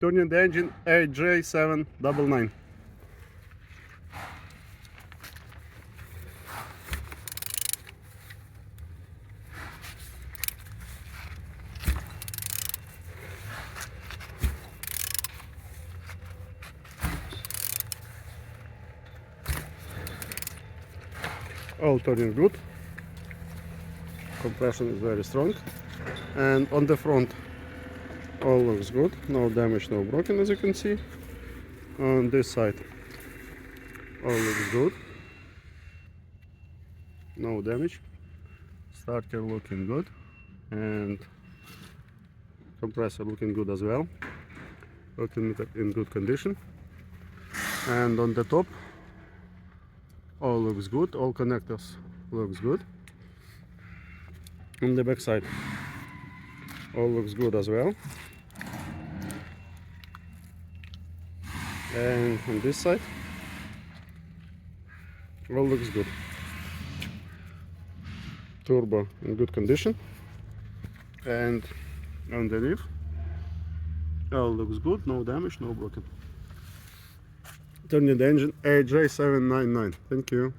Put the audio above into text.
Turning the engine AJ799. All turning good. Compression is very strong, and on the front all looks good, no damage, no broken, as you can see. On this side all looks good, no damage. Starter looking good, and compressor looking good as well, looking in good condition. And on the top all looks good, all connectors looks good. On the back side all looks good as well, and on this side all looks good. Turbo in good condition, and underneath all looks good, no damage, no broken. Turning the engine AJ799. Thank you.